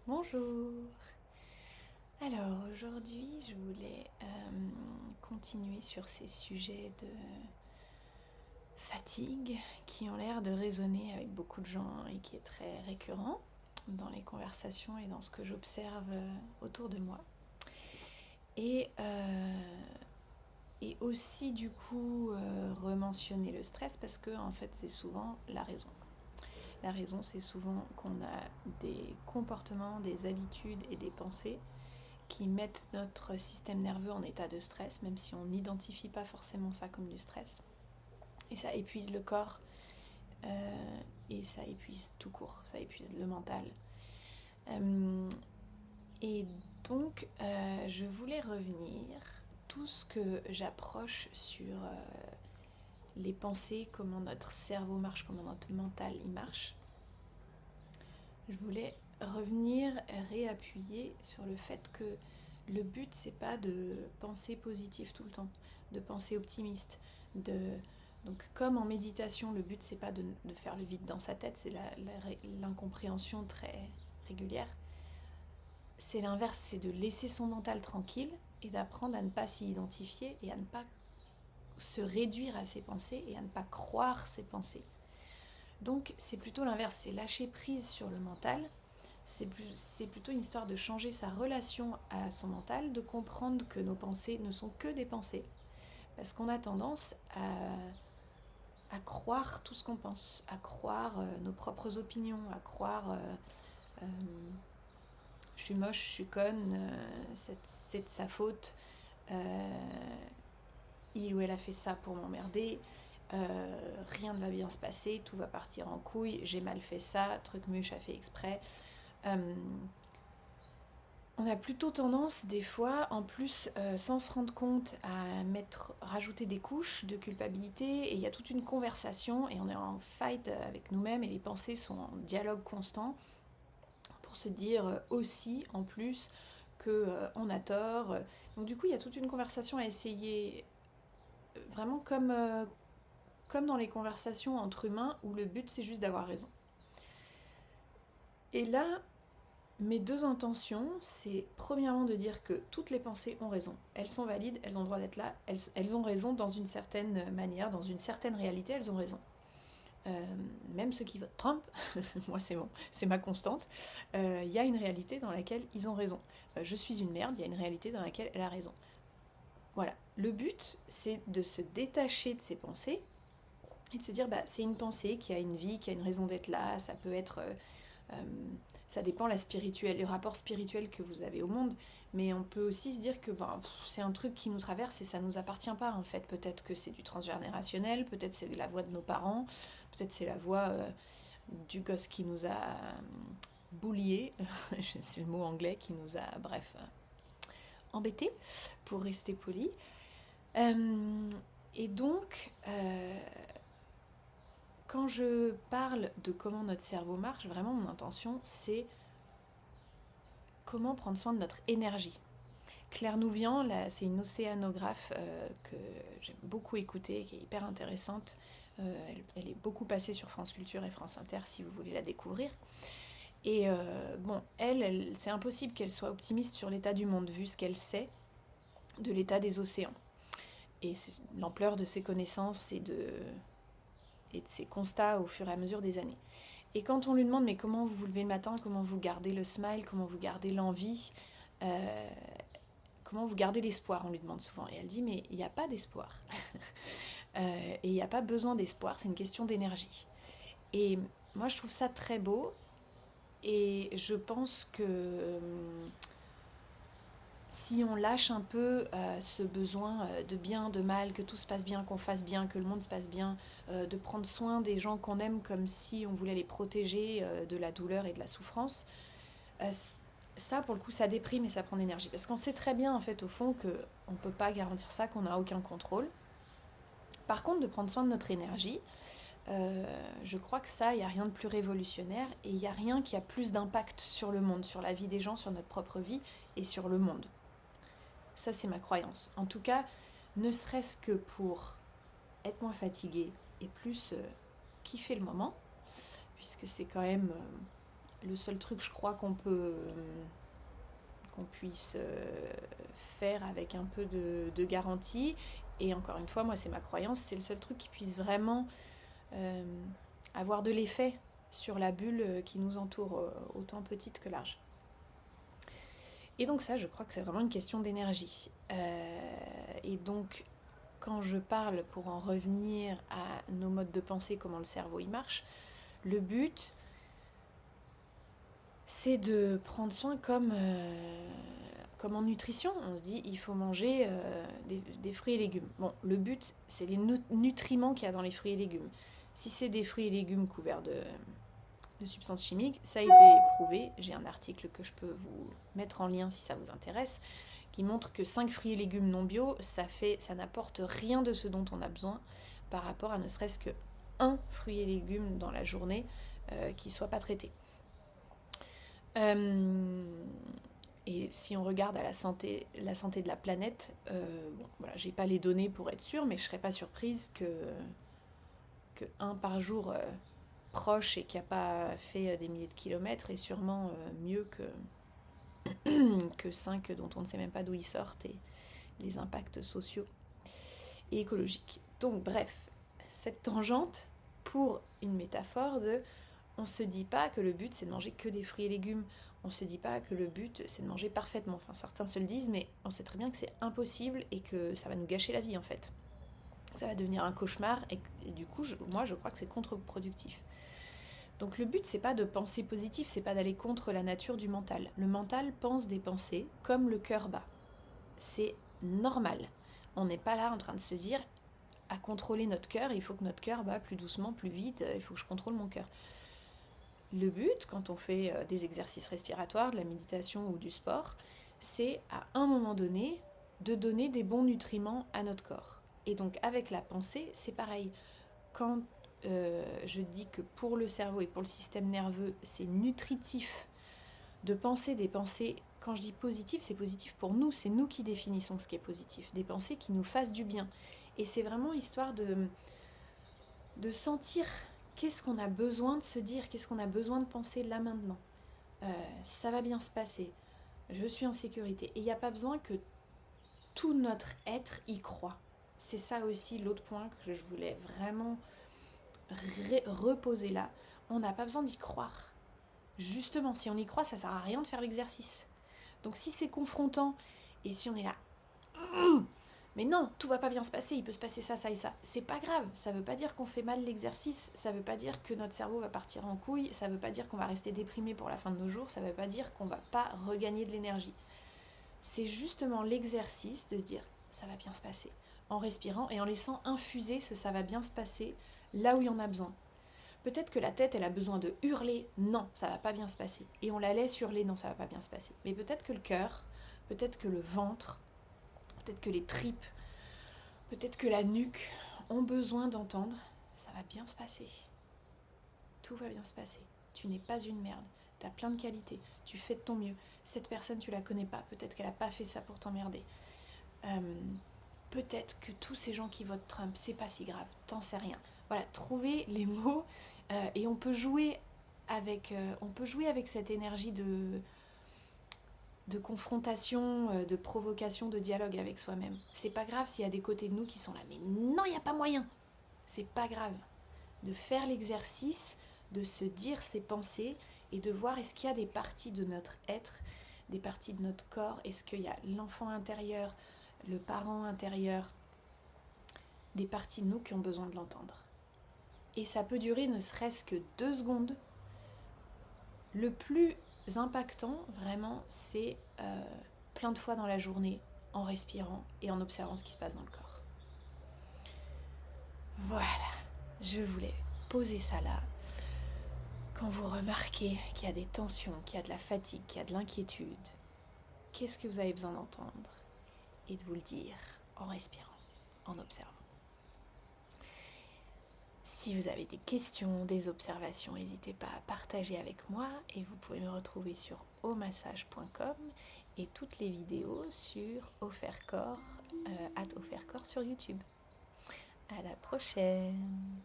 Bonjour. Alors aujourd'hui, je voulais continuer sur ces sujets de fatigue qui ont l'air de résonner avec beaucoup de gens et qui est très récurrent dans les conversations et dans ce que j'observe autour de moi. Et, euh, et aussi du coup rementionner le stress parce que en fait c'est souvent la raison. La raison, c'est souvent qu'on a des comportements, des habitudes et des pensées qui mettent notre système nerveux en état de stress, même si on n'identifie pas forcément ça comme du stress. Et ça épuise le corps et ça épuise tout court, ça épuise le mental. Euh, et donc, je voulais revenir tout ce que j'approche sur les pensées, comment notre cerveau marche, comment notre mental y marche. Je voulais revenir réappuyer sur le fait que le but c'est pas de penser positif tout le temps, de penser optimiste, de donc comme en méditation le but c'est pas de faire le vide dans sa tête, c'est l'incompréhension très régulière. C'est l'inverse, c'est de laisser son mental tranquille et d'apprendre à ne pas s'y identifier et à ne pas se réduire à ses pensées et à ne pas croire ses pensées. Donc c'est plutôt l'inverse, c'est lâcher prise sur le mental. C'est plutôt une histoire de changer sa relation à son mental, de comprendre que nos pensées ne sont que des pensées. Parce qu'on a tendance à croire tout ce qu'on pense, à croire nos propres opinions, à croire euh, je suis moche, je suis conne, c'est de sa faute, il ou elle a fait ça pour m'emmerder, rien ne va bien se passer, tout va partir en couille, j'ai mal fait ça, truc muche a fait exprès. Euh, on a plutôt tendance, des fois, en plus, sans se rendre compte, à rajouter des couches de culpabilité. Et il y a toute une conversation et on est en fight avec nous-mêmes et les pensées sont en dialogue constant pour se dire aussi, en plus, qu'on a tort. Donc du coup, il y a toute une conversation à essayer, vraiment comme dans les conversations entre humains où le but c'est juste d'avoir raison. Et là, mes deux intentions, c'est premièrement de dire que toutes les pensées ont raison. Elles sont valides, elles ont le droit d'être là, elles ont raison dans une certaine manière, dans une certaine réalité, elles ont raison. Même ceux qui votent Trump, moi c'est bon, c'est ma constante, il y a une réalité dans laquelle ils ont raison. Je suis une merde, il y a une réalité dans laquelle elle a raison. Voilà. Le but, c'est de se détacher de ces pensées et de se dire, bah, c'est une pensée qui a une vie, qui a une raison d'être là, ça peut être euh, ça dépend le rapport spirituel que vous avez au monde, mais on peut aussi se dire que ben, c'est un truc qui nous traverse et ça nous appartient pas en fait. Peut-être que c'est du transgénérationnel, peut-être c'est la voix de nos parents, peut-être c'est la voix du gosse qui nous a boulié, c'est le mot anglais qui nous a, bref, embêté pour rester poli. Euh, et donc, quand je parle de comment notre cerveau marche, vraiment mon intention c'est comment prendre soin de notre énergie. Claire Nouvian, c'est une océanographe que j'aime beaucoup écouter, qui est hyper intéressante. Elle est beaucoup passée sur France Culture et France Inter si vous voulez la découvrir. Et bon, c'est impossible qu'elle soit optimiste sur l'état du monde vu ce qu'elle sait de l'état des océans. Et l'ampleur de ses connaissances et de ses constats au fur et à mesure des années. Et quand on lui demande mais comment vous vous levez le matin, comment vous gardez le smile, comment vous gardez l'envie, euh, comment vous gardez l'espoir, on lui demande souvent. Et elle dit mais il n'y a pas d'espoir. Et il n'y a pas besoin d'espoir, c'est une question d'énergie. Et moi je trouve ça très beau et je pense que si on lâche un peu ce besoin de bien, de mal, que tout se passe bien, qu'on fasse bien, que le monde se passe bien, de prendre soin des gens qu'on aime comme si on voulait les protéger de la douleur et de la souffrance, euh, ça pour le coup ça déprime et ça prend de l'énergie. Parce qu'on sait très bien en fait au fond qu'on ne peut pas garantir ça, qu'on n'a aucun contrôle. Par contre de prendre soin de notre énergie, je crois que ça, il n'y a rien de plus révolutionnaire et il n'y a rien qui a plus d'impact sur le monde, sur la vie des gens, sur notre propre vie et sur le monde. Ça, c'est ma croyance. En tout cas, ne serait-ce que pour être moins fatigué et plus kiffer le moment, puisque c'est quand même le seul truc, je crois, qu'on puisse faire avec un peu de garantie, et encore une fois, moi c'est ma croyance, c'est le seul truc qui puisse vraiment avoir de l'effet sur la bulle qui nous entoure, autant petite que large. Et donc ça, je crois que c'est vraiment une question d'énergie. Et donc, quand je parle, pour en revenir à nos modes de pensée, comment le cerveau il marche, le but, c'est de prendre soin comme en nutrition. On se dit, il faut manger des fruits et légumes. Bon, le but, c'est les nutriments qu'il y a dans les fruits et légumes. Si c'est des fruits et légumes couverts de substances chimiques, ça a été prouvé. J'ai un article que je peux vous mettre en lien si ça vous intéresse, qui montre que 5 fruits et légumes non bio, ça n'apporte rien de ce dont on a besoin par rapport à ne serait-ce que un fruit et légume dans la journée qui ne soit pas traité. Et si on regarde à la santé de la planète, j'ai pas les données pour être sûre, mais je serais pas surprise que un par jour proche et qui n'a pas fait des milliers de kilomètres est sûrement mieux que 5 dont on ne sait même pas d'où ils sortent, et les impacts sociaux et écologiques. Donc bref, cette tangente pour une métaphore de on se dit pas que le but c'est de manger que des fruits et légumes, on se dit pas que le but c'est de manger parfaitement, enfin certains se le disent, mais on sait très bien que c'est impossible et que ça va nous gâcher la vie en fait. Ça va devenir un cauchemar et du coup moi je crois que c'est contre-productif. Donc le but c'est pas de penser positif, c'est pas d'aller contre la nature du mental. Le mental pense des pensées comme le cœur bat. C'est normal. On n'est pas là en train de se dire à contrôler notre cœur, il faut que notre cœur bat plus doucement, plus vite, il faut que je contrôle mon cœur. Le but, quand on fait des exercices respiratoires, de la méditation ou du sport, c'est à un moment donné de donner des bons nutriments à notre corps. Et donc avec la pensée, c'est pareil. Quand je dis que pour le cerveau et pour le système nerveux, c'est nutritif de penser des pensées, quand je dis positif, c'est positif pour nous, c'est nous qui définissons ce qui est positif, des pensées qui nous fassent du bien. Et c'est vraiment histoire de sentir qu'est-ce qu'on a besoin de se dire, qu'est-ce qu'on a besoin de penser là maintenant. Ça va bien se passer, je suis en sécurité. Et il n'y a pas besoin que tout notre être y croit. C'est ça aussi l'autre point que je voulais vraiment reposer là. On n'a pas besoin d'y croire. Justement, si on y croit, ça sert à rien de faire l'exercice. Donc si c'est confrontant, et si on est là, mais non, tout va pas bien se passer, il peut se passer ça, ça et ça, c'est pas grave, ça veut pas dire qu'on fait mal l'exercice, ça veut pas dire que notre cerveau va partir en couille, ça veut pas dire qu'on va rester déprimé pour la fin de nos jours, ça veut pas dire qu'on va pas regagner de l'énergie. C'est justement l'exercice de se dire, ça va bien se passer, en respirant et en laissant infuser ce ça va bien se passer là où il y en a besoin. Peut-être que la tête, elle a besoin de hurler, non, ça va pas bien se passer. Et on la laisse hurler, non, ça va pas bien se passer. Mais peut-être que le cœur, peut-être que le ventre, peut-être que les tripes, peut-être que la nuque ont besoin d'entendre, ça va bien se passer. Tout va bien se passer. Tu n'es pas une merde. Tu as plein de qualités. Tu fais de ton mieux. Cette personne, tu la connais pas. Peut-être qu'elle a pas fait ça pour t'emmerder. Peut-être que tous ces gens qui votent Trump, c'est pas si grave. T'en sais rien. Voilà, trouver les mots et on peut jouer avec cette énergie de confrontation, de provocation, de dialogue avec soi-même. C'est pas grave s'il y a des côtés de nous qui sont là, mais non, il n'y a pas moyen. C'est pas grave. De faire l'exercice, de se dire ses pensées et de voir est-ce qu'il y a des parties de notre être, des parties de notre corps, est-ce qu'il y a l'enfant intérieur, le parent intérieur, des parties de nous qui ont besoin de l'entendre. Et ça peut durer ne serait-ce que 2 secondes. Le plus impactant, vraiment, c'est plein de fois dans la journée, en respirant et en observant ce qui se passe dans le corps. Voilà, je voulais poser ça là. Quand vous remarquez qu'il y a des tensions, qu'il y a de la fatigue, qu'il y a de l'inquiétude, qu'est-ce que vous avez besoin d'entendre? Et de vous le dire en respirant, en observant. Si vous avez des questions, des observations, n'hésitez pas à partager avec moi et vous pouvez me retrouver sur omassage.com et toutes les vidéos sur Offercorps, @Offercorps sur YouTube. À la prochaine!